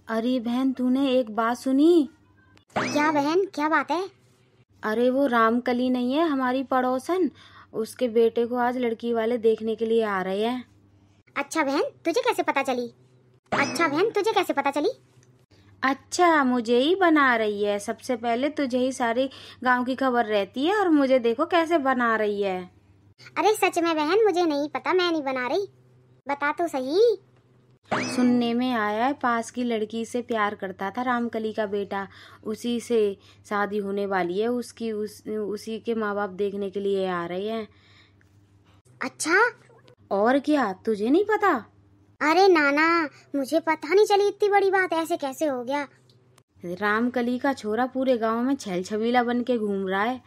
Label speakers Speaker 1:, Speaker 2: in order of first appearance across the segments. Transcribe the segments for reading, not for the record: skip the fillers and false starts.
Speaker 1: अरे बहन, तूने एक बात सुनी?
Speaker 2: क्या बहन, क्या बात है?
Speaker 1: अरे वो रामकली नहीं है हमारी पड़ोसन, उसके बेटे को आज लड़की वाले देखने के लिए आ रहे हैं।
Speaker 2: अच्छा बहन, तुझे कैसे पता चली?
Speaker 1: अच्छा, मुझे ही बना रही है। सबसे पहले तुझे ही सारी गांव की खबर रहती है और मुझे देखो कैसे बना रही है।
Speaker 2: अरे सच में बहन, मुझे नहीं पता, मैं नहीं बना रही। बता तो सही।
Speaker 1: सुनने में आया है पास की लड़की से प्यार करता था रामकली का बेटा, उसी से शादी होने वाली है उसकी। उसी के माँ बाप देखने के लिए आ रहे हैं।
Speaker 2: अच्छा,
Speaker 1: और क्या, तुझे नहीं पता?
Speaker 2: अरे नाना, मुझे पता नहीं चली इतनी बड़ी बात, ऐसे कैसे हो गया?
Speaker 1: रामकली का छोरा पूरे गांव में छल छबीला बन के घूम रहा है।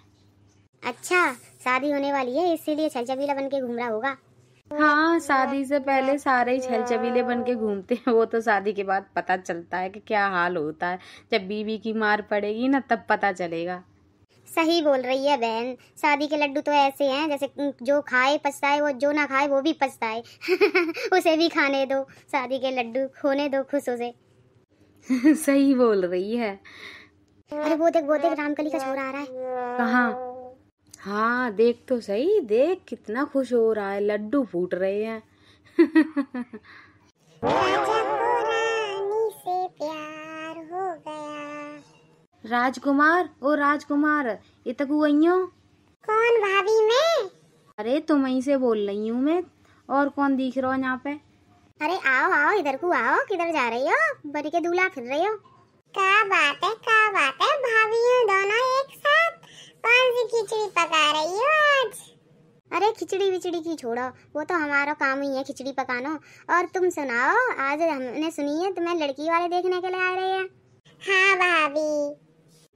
Speaker 2: अच्छा, शादी होने वाली है इसीलिए छलछबीला बन के घूम रहा होगा।
Speaker 1: हाँ, शादी से पहले सारे ही छल छबीले बन के घूमते हैं। वो तो शादी के बाद पता चलता है कि क्या हाल होता है। जब बीवी की मार पड़ेगी ना, तब पता चलेगा।
Speaker 2: सही बोल रही है बहन, शादी के लड्डू तो ऐसे हैं जैसे जो खाए पछताए, वो जो ना खाए वो भी पछताए। उसे भी खाने दो, शादी के लड्डू खोने दो खुशों से।
Speaker 1: सही बोल रही है।
Speaker 2: अरे वो देख रामकली का छोरा आ रहा है।
Speaker 1: कहाँ? हाँ, देख तो सही, देख कितना खुश हो रहा है, लड्डू फूट रहे हैं।
Speaker 2: राजा को रानी से प्यार हो गया।
Speaker 1: राजकुमार, ओ राजकुमार, ये तक वही हो?
Speaker 2: कौन भाभी? मैं?
Speaker 1: अरे तुम ही से बोल रही हूँ मैं। और कौन दिख रहा है यहाँ पे?
Speaker 2: अरे आओ आओ, इधर को आओ। किधर जा रही हो? बड़ी के दूल्हा फिर रही हो? क्या बात है भाभियों दोनों एक साथ? कौन सी खिचड़ी पका रही हो आज? अरे खिचड़ी विचड़ी की छोड़ो, वो तो हमारा काम ही है खिचड़ी पकाना। और तुम सुनाओ, आज हमने सुनी है तुम्हें लड़की वाले देखने के लिए आ रहे हैं। हाँ भाभी।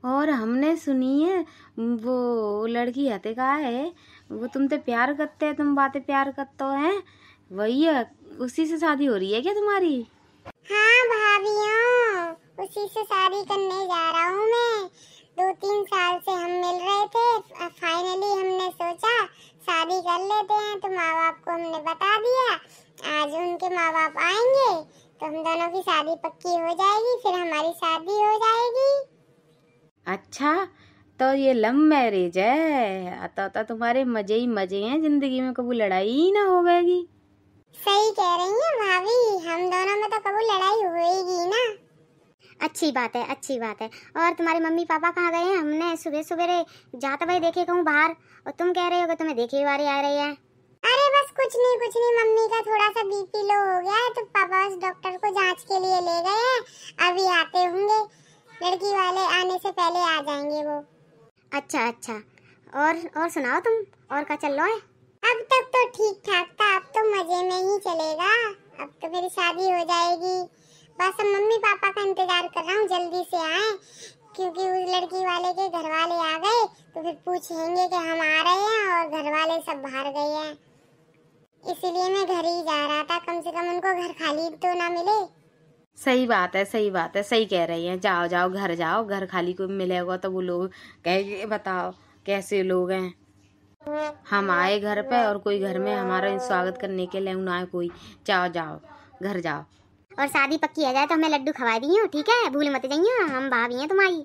Speaker 1: और हमने सुनी है वो लड़की हते का है, वो तुमसे प्यार करते हैं, तुम बातें प्यार करते हैं, वही है। उसी से शादी हो रही है क्या तुम्हारी?
Speaker 2: हाँ भाभियों, उसी से शादी करने जा रहा हूँ मैं। 2-3 साल से हम मिल रहे थे, फाइनली हमने सोचा शादी कर लेते हैं। तो माँ बाप को हमने बता दिया, आज उनके माँ बाप आएंगे तो हम दोनों की शादी पक्की हो जाएगी, फिर हमारी शादी हो जाएगी।
Speaker 1: अच्छा, तो ये लव मैरिज है? तो तुम्हारे मजे ही मजे हैं, जिंदगी में कभी लड़ाई ही ना होगी।
Speaker 2: सही कह रही हैं भाभी, हम दोनों में तो कभी लड़ाई होएगी ना। अच्छी बात है, अच्छी बात है। और तुम्हारे मम्मी पापा कहाँ गए हैं? हमने सुबह सवेरे जाते हुए देखे कहूँ बाहर, और तुम कह रहे हो कि तुम्हें देखे बारे आ रही है। अरे बस कुछ नहीं, मम्मी का थोड़ा सा बीपी लो हो गया है, तो पापा बस डॉक्टर को जांच के लिए ले गए हैं। अभी आते होंगे, लड़की वाले आने से पहले आ जाएंगे वो। अच्छा। और सुनाओ तुम, और क्या चल रहा है? अब तक तो ठीक ठाक था, अब तो मजे में ही चलेगा। अब तो मेरी शादी हो जाएगी। बस अब मम्मी पापा का इंतजार कर रहा हूँ, जल्दी से आए, क्योंकि उस लड़की वाले के घर वाले आ गए तो फिर पूछेंगे कि हम आ रहे हैं, और घर वाले सब बाहर गए हैं। इसीलिए मैं घर ही जा रहा था, कम से कम उनको घर खाली तो ना मिले।
Speaker 1: सही बात है, सही कह रही हैं। जाओ घर जाओ, घर खाली को मिलेगा तो वो लोग कहेंगे बताओ कैसे लोग हैं। हम आए घर पे और कोई घर में हमारा स्वागत करने के लिए ना आए कोई। जाओ घर जाओ।
Speaker 2: और शादी पक्की आ जाए तो हमें लड्डू खवा दियो, ठीक है? भूल मत जाइयो, हम भाभी हैं तुम्हारी।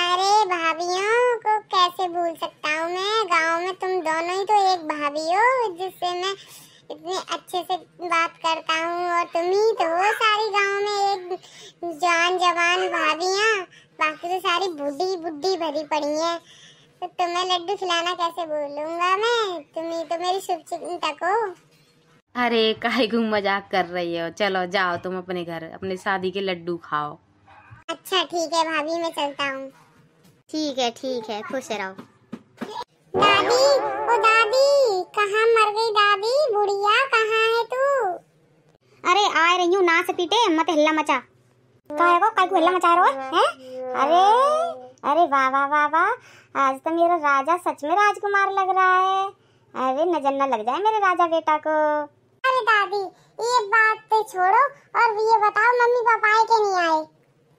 Speaker 2: अरे भाभियों को कैसे भूल सकता हूँ मैं? गांव में तुम दोनों ही तो एक भाभी हो, जिससे मैं इतने अच्छे से बात करता हूँ, और तुम ही तो हो सारी गांव में एक जवान भाभियाँ। बाकी तो सारी बुढ़ी भरी पड़ी हैं, तो तुम्हें लड्डू खिलाना कैसे भूलूंगा मैं? तुम ही तो मेरी शुभचिंतक हो।
Speaker 1: अरे काहे को मजाक कर रही हो? चलो जाओ तुम अपने घर, अपने शादी के लड्डू खाओ।
Speaker 2: अच्छा ठीक है भाभी, मैं चलता हूँ। ठीक है, खुश रहो। दादी, ओ दादी, कहाँ मर गई दादी? बुढ़िया कहाँ है तू? अरे आ रही हूँ, ना से पीटे मत हल्ला मचा। काय को हल्ला मचा रहा है? अरे वाह, आज तो मेरा राजा सच में राजकुमार लग रहा है। अरे नजर न लग जाए मेरे राजा बेटा को। अरे दादी, ये बात तो छोड़ो, और ये बताओ मम्मी पापा आए कि नहीं आए?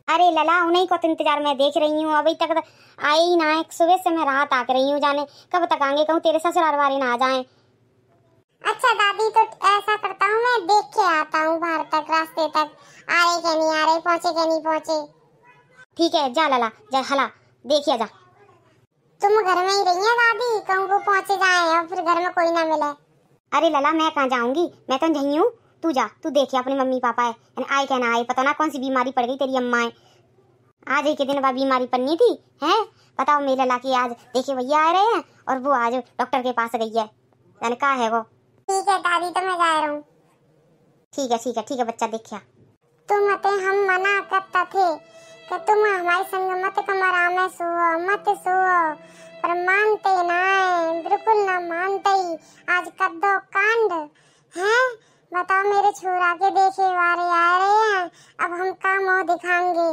Speaker 2: अरे लला, उन्हीं को तो इंतजार में देख रही हूँ, अभी तक आए ही ना है। सुबह से मैं रात आकर रही हूँ, जाने कब तक आएंगे, कहूँ तेरे ससुराल वाले ना आ जाएं। अच्छा दादी, तो ऐसा करता हूँ, मैं देख के आता हूँ बाहर तक, रास्ते तक आ रहे क्या नहीं आ रहे, पहुँचे क्या नहीं पहुँचे। ठीक है, जा लला, जा हला, देखिए जा। तुम घर में ही रही है दादी, कहूँ को पहुँचे जाए और फिर घर में कोई ना मिले। अरे लला, मैं कहाँ जाऊंगी, मैं तो यहीं हूँ। तू जा, तू देखिए अपने मम्मी पापा है आए क्या ना आए, पता ना कौन सी बीमारी पड़ गई तेरी अम्मा है। आज एक दिन बाद बीमारी पड़नी थी है, बताओ मेरे लला की आज देखिए भैया आ रहे हैं और वो आज डॉक्टर के पास गई है, यानी कहा है वो। ठीक है दादी, तो मैं जा रहा हूँ। ठीक है ठीक है ठीक है बच्चा, देखिया तुम हम मना करता थे कि तुम हमारे संग मत कमरा में सोओ, मत सोओ, पर मानते ना, बिल्कुल ना मानते ही। आज कर दो कांड है, बताओ मेरे छोरा के देखे वारे आ रहे हैं, अब हम का मुंह दिखाएंगे।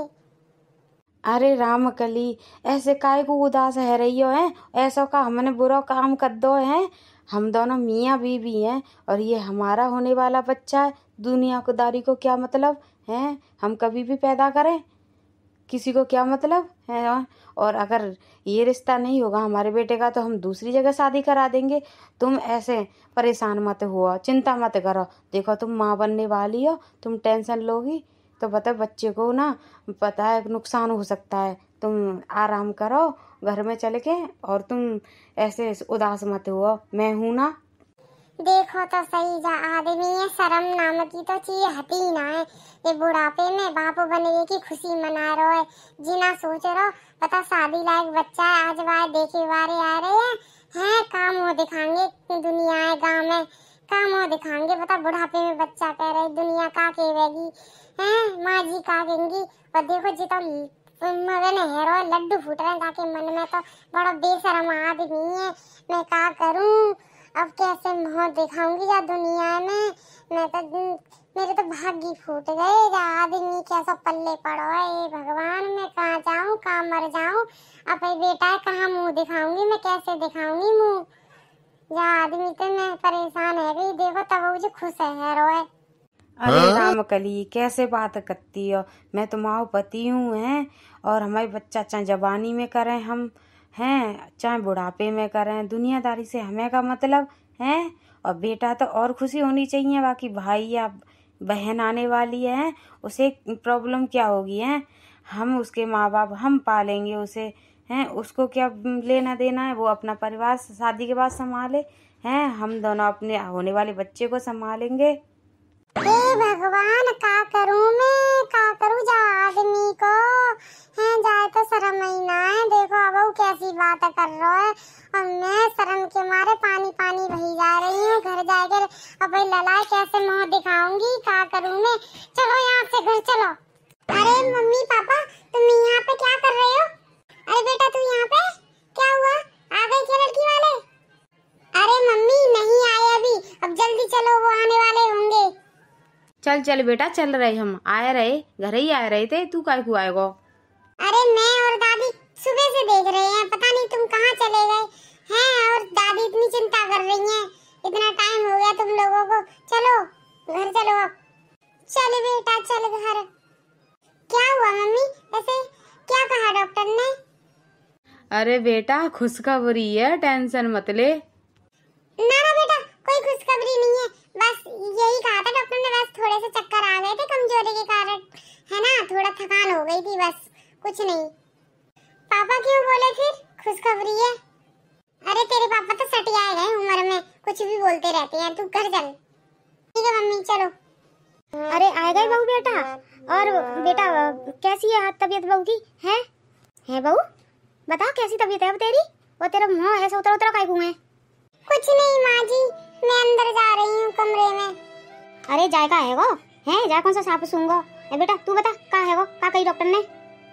Speaker 1: अरे रामकली, ऐसे काय को उदास है रही हो है, ऐसा का हमने बुरा काम कर दो है। हम दोनों मियाँ बीवी हैं और ये हमारा होने वाला बच्चा है। दुनियादारी को क्या मतलब है, हम कभी भी पैदा करें, किसी को क्या मतलब है। और अगर ये रिश्ता नहीं होगा हमारे बेटे का तो हम दूसरी जगह शादी करा देंगे। तुम ऐसे परेशान मत हुआ, चिंता मत करो। देखो तुम माँ बनने वाली हो, तुम टेंशन लोगी तो पता बच्चे को ना पता है नुकसान हो सकता है। तुम आराम करो घर में चल के, और तुम ऐसे उदास मत हुआ, मैं हूं ना।
Speaker 2: देखो तो सही, जा आदमी है, शर्म नाम की तो चीज हती ही ना है। ये बुढ़ापे में बाप बनने की खुशी मना रहा है, जीना सोच रहा, पता शादी लायक बच्चा है, आज बार देखे बारे आ रहे हैं काम हो दिखाएंगे दुनिया है गाँव में, काम हो दिखाएंगे। पता बुढ़ापे में बच्चा कह रहे, दुनिया का कहेगी है, माँ जी का कहेंगी। और देखो जी तो मगन हेरो लड्डू फूट रहे हैं ताकि मन में, तो बड़ा बेशरम आदमी है। मैं क्या करूं अब, कैसे मुंह दिखाऊंगी या दुनिया में, मैं तो मेरे तो भाग्य फूट गए। या आदमी कैसा पल्ले पड़ो है भगवान, मैं कहाँ जाऊं, कहाँ मर जाऊं। अब ये बेटा है, कहाँ मुंह दिखाऊंगी, मैं कैसे दिखाऊंगी मुंह। या आदमी तो मैं परेशान है गई, देखो तब मुझे खुश है रो है।
Speaker 1: अरे रामकली, कैसे बात करती हो, मैं तुम्हारा पति हूँ हैं, और हमारे बच्चा चाहे जवानी में करें हम हैं, चाहे बुढ़ापे में करें, दुनियादारी से हमें का मतलब है। और बेटा तो और खुशी होनी चाहिए, बाकी भाई या बहन आने वाली है उसे प्रॉब्लम क्या होगी है, हम उसके माँ बाप हम पालेंगे उसे हैं, उसको क्या लेना देना है, वो अपना परिवार शादी के बाद संभाले हैं, हम दोनों अपने होने वाले बच्चे को संभालेंगे।
Speaker 2: हे भगवान, का करूं मैं, का करूं, जा आदमी को है जाए तो शर्म ही ना है। देखो अब वो कैसी बात कर रहा है, और मैं शर्म के मारे पानी पानी बही जा रही हूँ। घर जाकर अब लला कैसे मुंह दिखाऊंगी, का करूं मैं। चलो यहाँ से घर चलो। अरे मम्मी पापा, तुम यहाँ पे क्या कर रहे हो। अरे बेटा तू यहाँ पे क्या हुआ, आ गए क्या लड़की वाले। अरे मम्मी नहीं आए अभी, अब जल्दी चलो, वो आने वाले होंगे।
Speaker 1: चल चल बेटा, चल रहे, हम आए रहे, घर ही आए रहे थे, तू काय को आएगा।
Speaker 2: अरे मैं और दादी सुबह से देख रहे हैं, पता नहीं तुम कहाँ चले गए हैं, और दादी इतनी चिंता कर रही हैं, इतना टाइम हो गया तुम लोगों को। चलो घर चलो अब। चल बेटा चल घर। क्या हुआ मम्मी, ऐसे क्या कहा डॉक्टर ने।
Speaker 1: अरे बेटा खुशखबरी है, टेंशन मत ले।
Speaker 2: ना ना बेटा, कोई खुशखबरी नहीं है, बस यही कहा था डॉक्टर ने, बस थोड़े से चक्कर आ गए थे कमजोरी के कारण, है ना, थोड़ा थकान हो गई थी, बस कुछ नहीं। पापा क्यों बोले फिर खुशखबरी है। अरे तेरे पापा तो सट आए गए उम्र में, कुछ भी बोलते रहते हैं, तू घर चल। ठीक है मम्मी चलो। अरे आए गए बहू बेटा, और बेटा कैसी है तबीयत बहू की, है बहू बता कैसी तबीयत है अब तेरी, वो तेरा मुंह ऐसा उतरा उतरा काहे घूमे। कुछ नहीं माँ जी, मैं अंदर जा रही हूँ कमरे में। अरे जाएगा है वो, है जा कौन सा सांप सूंघो। बेटा तू बता का है वो, का कही डॉक्टर ने।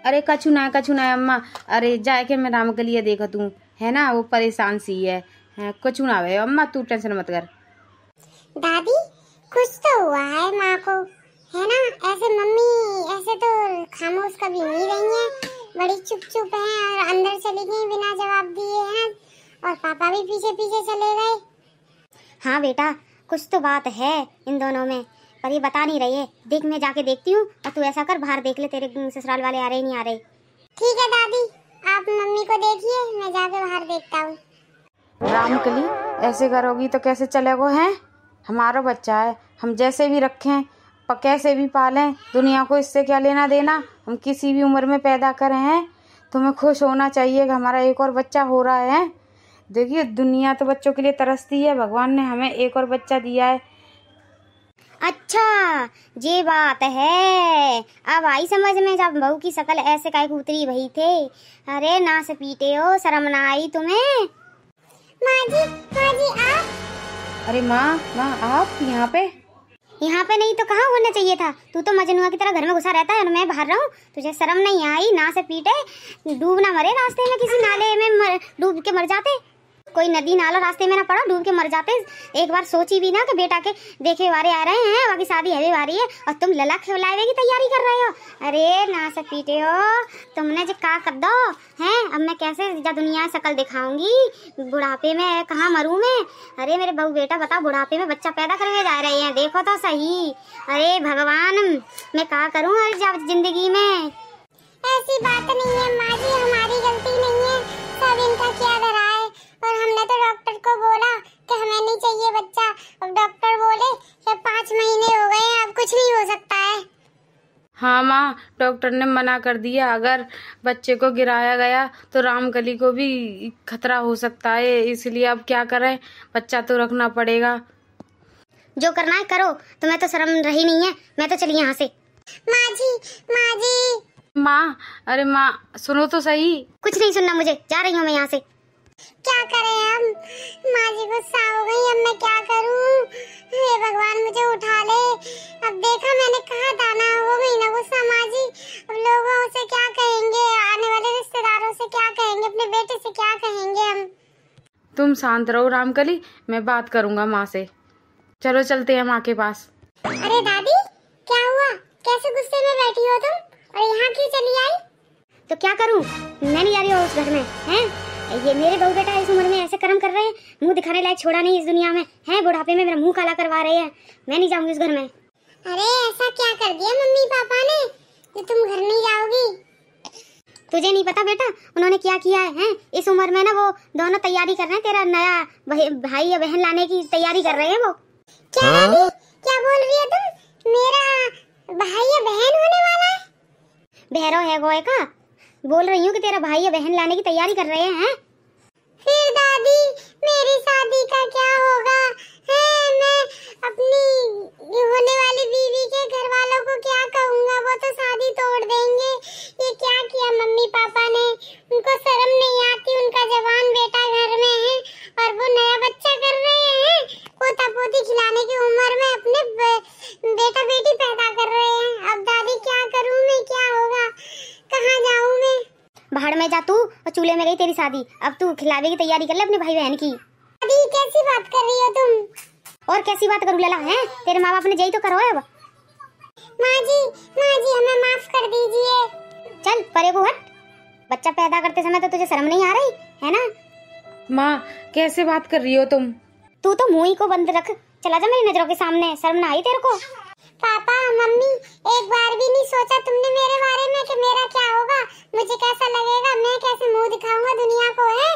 Speaker 1: अरे कछु ना अम्मा, अरे जाए के मैं राम के लिए देखा तू है ना, वो परेशान सी है कछु ना है अम्मा, तू टेंशन मत कर।
Speaker 2: दादी कुछ तो हुआ है माँ को, है ना, ऐसे मम्मी ऐसे तो खामोश कभी नहीं रही है, बड़ी चुप चुप है, और अंदर चली गई बिना जवाब दिए हैं, और पापा भी पीछे पीछे चले गए। हाँ बेटा कुछ तो बात है इन दोनों में, पर ये बता नहीं रही है। देख मैं जाके देखती हूँ, और तू ऐसा कर बाहर देख ले तेरे ससुराल वाले आ रहे नहीं आ रहे। ठीक है दादी, आप मम्मी को देखिए, मैं जाके बाहर देखता हूँ।
Speaker 1: रामकली ऐसे करोगी तो कैसे चलेगा है। हमारा बच्चा है, हम जैसे भी रखें कैसे भी पालें, दुनिया को इससे क्या लेना देना। हम किसी भी उम्र में पैदा करे हैं, तुम्हें खुश होना चाहिए कि हमारा एक और बच्चा हो रहा है। देखिए दुनिया तो बच्चों के लिए तरसती है, भगवान ने हमें एक और बच्चा दिया है।
Speaker 2: अच्छा ये बात है, अब आई समझ में। जब बहू की शकल ऐसे काहे उतरी भई थे। अरे ना से पीटे हो, शर्म ना आई तुम्हें? माँ जी आप?
Speaker 1: अरे माँ आप यहाँ पे
Speaker 2: नहीं तो कहाँ होना चाहिए था? तू तो मजनुआ की तरह घर में घुसा रहता है और मैं बाहर रहूं। तुझे शर्म नहीं आई? ना से पीटे, डूब ना मरे रास्ते में, किसी नाले में डूब के मर जाते। कोई नदी नाला रास्ते में ना पड़ा, डूब के मर जाते। एक बार सोची भी ना कि बेटा के देखे वारे आ रहे हैं, बाकी शादी है वारी है और तुम लला खिलावे की तैयारी कर रहे हो। अरे ना से पीटे हो तुमने जो का कर दो हैं। अब मैं कैसे जब दुनिया शकल दिखाऊंगी, बुढ़ापे में कहाँ मरूं मैं? अरे मेरे बहू बेटा बताओ, बुढ़ापे में बच्चा पैदा करने जा रहे हैं, देखो तो सही। अरे भगवान मैं क्या करूँ जब जिंदगी में? ऐसी बात नहीं है माँ जी, हमारी गलती नहीं है, सब इनका क्या धरा है। और हमने तो डॉक्टर को बोला कि हमें नहीं चाहिए बच्चा। अब डॉक्टर बोले कि 5 महीने हो गए हैं, अब कुछ नहीं हो सकता है।
Speaker 1: हाँ माँ, डॉक्टर ने मना कर दिया, अगर बच्चे को गिराया गया तो रामकली को भी खतरा हो सकता है, इसलिए अब क्या करें, बच्चा तो रखना पड़ेगा।
Speaker 2: जो करना है करो, तुम्हें तो शर्म रही नहीं है। मैं तो चली यहाँ से। माँ जी।
Speaker 1: माँ, अरे माँ सुनो तो सही।
Speaker 2: कुछ नहीं सुनना मुझे, जा रही हूँ मैं यहाँ से। क्या करें हम? माँ जी गुस्सा हो गई, अब मैं क्या करूँ? हे भगवान मुझे उठा ले। अब देखा मैंने कहा था ना, हो गई ना गुस्सा माँ जी। अब लोगों से क्या कहेंगे, आने वाले रिश्तेदारों से क्या कहेंगे, अपने बेटे से क्या कहेंगे हम?
Speaker 1: तुम शांत रहो रामकली, मैं बात करूँगा माँ से। चलो चलते हैं माँ के पास।
Speaker 2: अरे दादी क्या हुआ, कैसे गुस्से में बैठी हो तुम और यहाँ क्यों चली आई? तो क्या करूँ, मैं नहीं जा रही हूँ उस घर में हैं। ये मेरे बहू बेटा इस उम्र में ऐसे कर्म कर रहे हैं, मुंह दिखाने लायक छोड़ा नहीं इस दुनिया में है। बुढ़ापे में मेरा मुंह काला करवा रहे हैं, मैं नहीं जाऊंगी उस घर में। अरे ऐसा क्या कर दिया मम्मी पापा ने कि तुम घर नहीं जाओगी? तुझे नहीं पता बेटा उन्होंने क्या किया है? इस उम्र में ना वो दोनों तैयारी कर रहे हैं, तेरा नया भाई या बहन लाने की तैयारी कर रहे हैं वो। क्या बोल रही है तुम? मेरा भाई या बहन होने वाला है? भैरव है गोए का, बोल रही हूँ कि तेरा भाई या बहन लाने की तैयारी कर रहे हैं। फिर दादी मेरी शादी का क्या होगा है? मैं अपनी होने वाली बीवी के घर वालों को क्या कहूँगा? वो तो शादी तोड़ देंगे। ये क्या किया मम्मी पापा ने? उनको शर्म नहीं आती, उनका जवान बेटा घर में है और वो नया बच्चा कर रहे हैं। पोता पोती खिलाने की उम्र में अपने बेटा बेटी पैदा कर रहे हैं। अब दादी क्या करूँ मैं, क्या होगा, कहाँ जाऊँ मैं? बाहर में जा तू, और चूल्हे में गई तेरी शादी। अब तू खिलावे की तैयारी कर ले अपने भाई बहन की। दादी कैसी बात कर रही हो तुम? और कैसी बात करूँ लला है? तेरे माँ बाप ने यही तो करो है। अब माँ जी हमें माफ कर दीजिए। चल परे को हट, बच्चा पैदा करते समय तो तुझे शर्म नहीं आ रही है ना?
Speaker 1: माँ कैसे बात कर रही हो तुम?
Speaker 2: तू तो मुंह ही को बंद रख, चला जा मेरी नजरों के सामने। शर्म ना आई तेरे को? पापा मम्मी एक बार भी नहीं सोचा तुमने मेरे बारे में कि मेरा क्या होगा, मुझे कैसा लगेगा, मैं कैसे मुंह दिखाऊंगा दुनिया को है?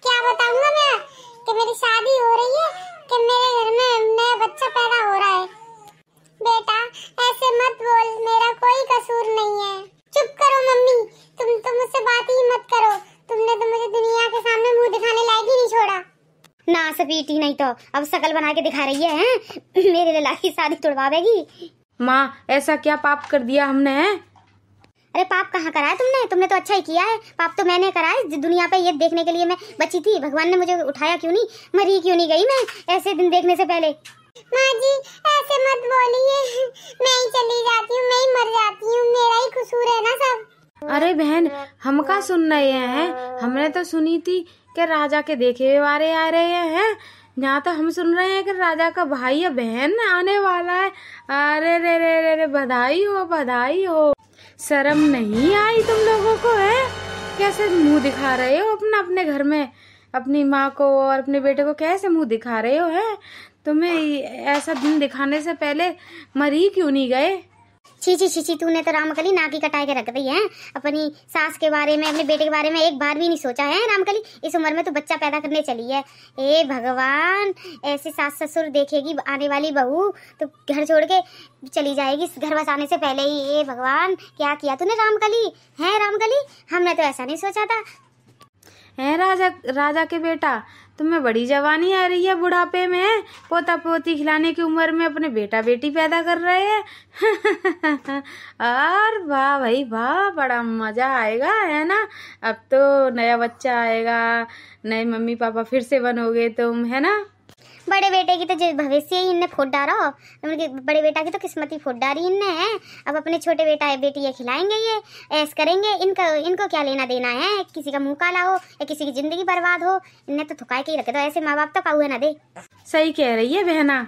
Speaker 2: क्या बताऊंगा मैं कि मेरी शादी हो रही है, कि मेरे घर में नया बच्चा पैदा हो रहा है? बेटा ऐसे मत बोल, मेरा कोई कसूर नहीं है। चुप करो मम्मी, तुम मुझसे बात ही मत करो। तुमने तो मुझे दुनिया के सामने मुंह दिखाने लायक ही नहीं छोड़ा। ना सपीटी नहीं तो अब शकल बना के दिखा रही है मेरे लला की शादी तोड़वावेगी।
Speaker 1: माँ ऐसा क्या पाप कर दिया हमने है?
Speaker 2: अरे पाप कहाँ करा है तुमने तो अच्छा ही किया है। पाप तो मैंने करा है, दुनिया पे ये देखने के लिए मैं बची थी। भगवान ने मुझे उठाया क्यों नहीं, मरी क्यों नहीं गई मैं ऐसे दिन देखने से पहले? माँ जी ऐसे मत बोलिए, मैं ही चली जाती हूँ, मैं ही मर जाती हूँ, मेरा ही कसूर है ना सब।
Speaker 1: अरे बहन हम का सुन रहे हैं, हमने तो सुनी थी कि राजा के देखे वारे आ रहे हैं। यहाँ तो हम सुन रहे हैं कि राजा का भाई या बहन आने वाला है। अरे रे रे रे रे, बधाई हो। शर्म नहीं आई तुम लोगों को है? कैसे मुंह दिखा रहे हो अपने घर में, अपनी माँ को और अपने बेटे को कैसे मुंह दिखा रहे हो है? तुम्हें ऐसा दिन दिखाने से पहले मरी क्यों नहीं गए?
Speaker 2: छी छी छी छी, तूने तो रामकली नाक ही कटाए के रख दी है। अपनी सास के बारे में, अपने बेटे के बारे में एक बार भी नहीं सोचा है रामकली। इस उम्र में तू बच्चा पैदा करने चली है। ए भगवान, ऐसे सास ससुर देखेगी आने वाली बहू तो घर छोड़ के चली जाएगी घर बसाने से पहले ही। ए भगवान, क्या किया तूने रामकली, है रामकली? हमने तो ऐसा नहीं सोचा था।
Speaker 1: है राजा के बेटा, तुम्हें बड़ी जवानी आ रही है बुढ़ापे में, पोता पोती खिलाने की उम्र में अपने बेटा बेटी पैदा कर रहे हैं। और वाह भाई वाह, बड़ा मजा आएगा, है ना? अब तो नया बच्चा आएगा, नए मम्मी पापा फिर से बनोगे तुम, है ना?
Speaker 2: बड़े बेटे की तो भविष्य ही इनने फोड़ डाला। बड़े बेटा की तो किस्मत ही फोड़ डाली इनने है। अब अपने छोटे बेटा है बेटी ये खिलाएंगे, ये ऐस करेंगे। इनको क्या लेना देना है? किसी का मुंह काला हो या किसी की जिंदगी बर्बाद हो, इनने तो थुकाए के ही रखे। तो ऐसे माँ बाप तो काऊ है ना दे।
Speaker 1: सही कह रही है बहना।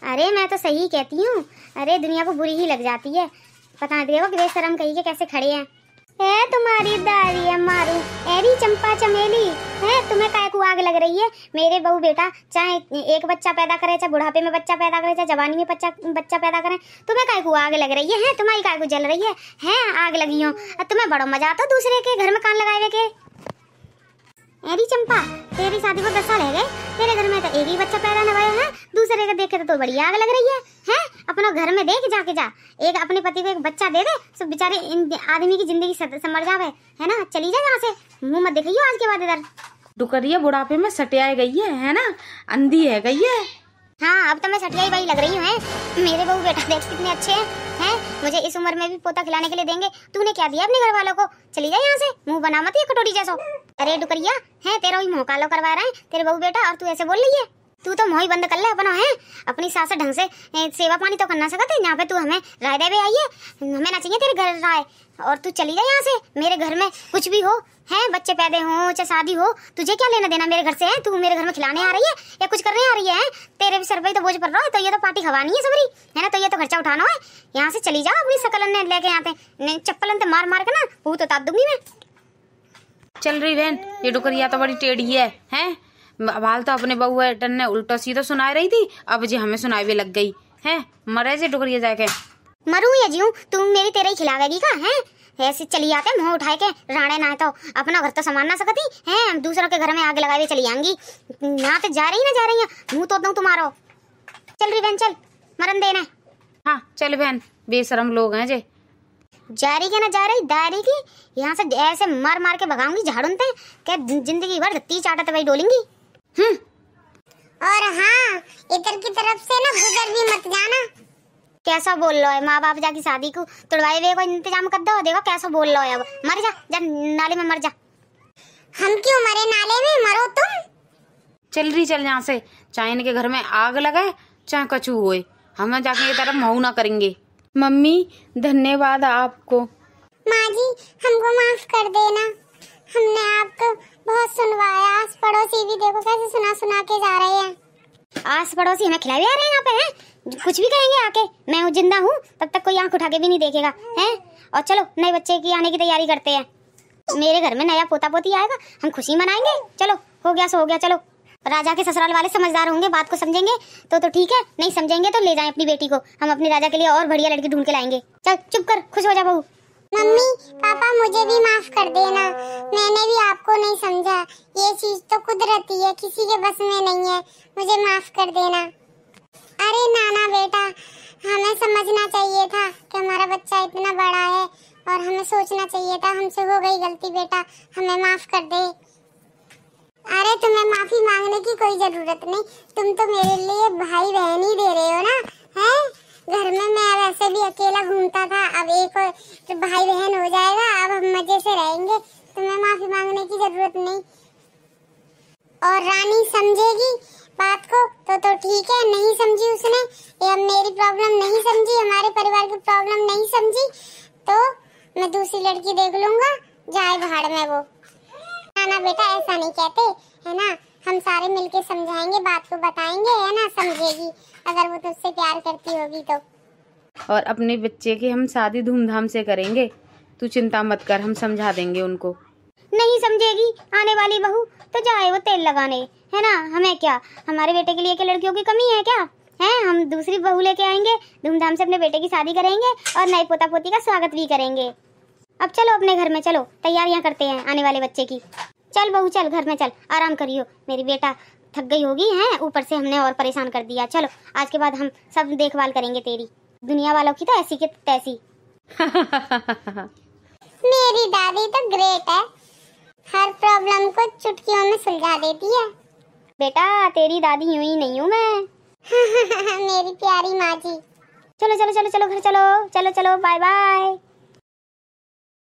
Speaker 2: अरे मैं तो सही कहती हूँ। अरे दुनिया को बुरी ही लग जाती है। पता देखो कि बेशरम कही के कैसे खड़े हैं। है तुम्हारी दादी मारू एरी चंपा चमेली है, तुम्हें काय को आग लग रही है? मेरे बहू बेटा चाहे एक बच्चा पैदा करे, चाहे बुढ़ापे में बच्चा पैदा करे, चाहे जवानी में बच्चा पैदा करे, तुम्हें काय को आग लग रही है? तुम्हारी काय को जल रही है आग लगी हो? तुम्हें बड़ा मजा आता दूसरे के घर में कान लगाए के। एरी चंपा, तेरी शादी को 10 साल है गए, तेरे घर में तो एक ही बच्चा पैदा न हुआ है, दूसरे का देख के तो बड़ी आग लग रही है। अपना घर में देख जाके जा, एक अपने पति को एक बच्चा दे दे, सब बेचारे आदमी की जिंदगी संवर जावे, है ना? चली जा यहाँ से, मुंह मत दिखाइयो आज के बाद इधर।
Speaker 1: डुकरिया बुढ़ापे में सटियाए गई है ना? अंधी है गई है।
Speaker 2: हाँ, अब तो मैं सटियाई बाई लग रही हूँ। मेरे बहू बेटा देख कितने अच्छे हैं। मुझे इस उम्र में भी पोता खिलाने के लिए देंगे। तूने क्या दिया अपने घर वालों को? चली जा यहाँ से, मुंह बना मत ये कटोरी जैसा। अरे डुकरिया है, तेरा ही मुँह कालो करवा रहा है तेरे बहू बेटा, और तू ऐसे बोल रही है? तू तो मोही बंद कर ले अपना, है अपनी सास से ढंग से सेवा पानी तो करना सकते। यहाँ पे तू हमें राय देवे आई है, हमें ना चाहिए तेरे घर राय। और तू चली जा यहाँ से। मेरे घर में कुछ भी हो, है बच्चे पैदे हो चाहे शादी हो, तुझे क्या लेना देना मेरे घर से? है तू मेरे घर में खिलाने आ रही है या कुछ करने आ रही है? तेरे भी सर पे तो बोझ पड़ रहा है, तो ये तो पार्टी खवानी है सबरी, है ना? तो ये तो खर्चा उठाना है। यहाँ से चली जाओ, अपनी सकलन ने लेके आते चप्पलन से मार मार के ना वो तो ताप दूंगी मैं।
Speaker 1: चल रही बहन, ये डुकरिया तो बड़ी टेढ़ी है। बाल तो अपने बहू एटन ने उल्टा सीधा सुना रही थी, अब जी हमें सुनाई भी लग गई है। मरे से डुकरिया जाके
Speaker 2: मरूं या जीऊं, तुम मेरी तेरे ही खिलावेगी का? है ऐसे चली आते मुंह उठाए के राणे ना तो अपना घर तो संभाल ना सकती है, दूसरों के घर में आग लगाए चली आएंगी। यहाँ तो जा रही है, मुंह तोड़ दूं तुम्हारो। चल रही बहन, चल मरन देना।
Speaker 1: हाँ चल बहन, बेशरम लोग हैं जे।
Speaker 2: जा रही क्या ना जा रही दारी की, यहाँ से ऐसे मार मार के भगाऊंगी झाड़ूं ते क्या जिंदगी भर धत्ती चाटत वही डोलेंगी।
Speaker 3: और हाँ, इधर की तरफ से ना गुजर भी मत जाना।
Speaker 2: कैसा बोल लो है? माँ बाप जाकी शादी को तुड़वाए वे को इंतजाम कर दो। देखो कैसा बोल लो है। अब मर जा, जा नाले में मर जा।
Speaker 3: हम क्यों मरे नाले में? मरो तुम।
Speaker 1: चल रही, चल यहाँ से, चाहे इनके घर में आग लगाए चाहे कछु होए, हम जाके ये तरफ महू ना करेंगे। मम्मी धन्यवाद आपको।
Speaker 3: माँ जी हमको माफ कर देना, हमने आपको बहुत सुनवाया। आस पड़ोसी भी देखो कैसे सुना सुना के जा रहे हैं।
Speaker 2: आस पड़ोसी हमें खिलाए आ रहे हैं यहाँ पे, हैं कुछ भी कहेंगे आके। मैं जिंदा हूँ तब तक कोई आंख उठा के भी नहीं देखेगा, हैं। और चलो नए बच्चे की आने की तैयारी करते हैं। मेरे घर में नया पोता पोती आएगा, हम खुशी मनाएंगे। चलो हो गया सो हो गया। चलो राजा के ससुराल वाले समझदार होंगे, बात को समझेंगे तो ठीक है, नहीं समझेंगे तो ले जाएं अपनी बेटी को। हम अपनी राजा के लिए और बढ़िया लड़की ढूंढ के लाएंगे। चल चुप कर, खुश हो जा बहू।
Speaker 3: मम्मी पापा मुझे भी माफ कर देना, मैंने भी आपको नहीं समझा। ये चीज तो कुदरती है, किसी के बस में नहीं है, मुझे माफ कर देना। अरे नाना बेटा, हमें समझना चाहिए था कि हमारा बच्चा इतना बड़ा है और हमें सोचना चाहिए था। हमसे हो गई गलती बेटा, हमें माफ कर दे। अरे तुम्हें माफी मांगने की कोई जरूरत नहीं, तुम तो मेरे लिए भाई बहन ही दे रहे हो ना, है? घर में मैं वैसे भी अकेला घूमता था, अब एक और तो भाई बहन हो जाएगा, अब हम मजे से रहेंगे। तुम्हें माफी मांगने की जरूरत नहीं। और रानी समझेगी बात को तो ठीक है, नहीं समझी उसने या मेरी प्रॉब्लम नहीं समझी, हमारे परिवार की प्रॉब्लम नहीं समझी, तो मैं दूसरी लड़की देख लूंगा, जाए भाड़ में वो। ना बेटा ऐसा नहीं कहते, है ना? हम सारे मिलके समझाएंगे, बात को बताएंगे, है ना? समझेगी अगर वो तुझसे प्यार करती होगी तो।
Speaker 1: और अपने बच्चे की हम शादी धूमधाम से करेंगे, तू चिंता मत कर, हम समझा देंगे उनको।
Speaker 2: नहीं समझेगी आने वाली बहू तो जाए वो तेल लगाने, है ना? हमें क्या, हमारे बेटे के लिए क्या लड़कियों की कमी है क्या? हैं, हम दूसरी बहू लेके आएंगे, धूमधाम से अपने बेटे की शादी करेंगे और नए पोता पोती का स्वागत भी करेंगे। अब चलो अपने घर में, चलो तैयारियां करते हैं आने वाले बच्चे की। चल बहू चल, घर में चल, आराम करियो, मेरी बेटा थक गई होगी हैं, ऊपर से हमने और परेशान कर दिया। चलो आज के बाद हम सब देखभाल करेंगे तेरी, दुनिया वालों की तो ऐसी की तैसी।
Speaker 3: मेरी दादी तो ग्रेट है, हर प्रॉब्लम को चुटकियों में सुलझा देती है।
Speaker 2: बेटा तेरी दादी यूं ही नहीं हूँ मैं।
Speaker 3: मेरी प्यारी माँ जी।
Speaker 2: चलो चलो चलो चलो घर चलो, चलो चलो, बाय बाय।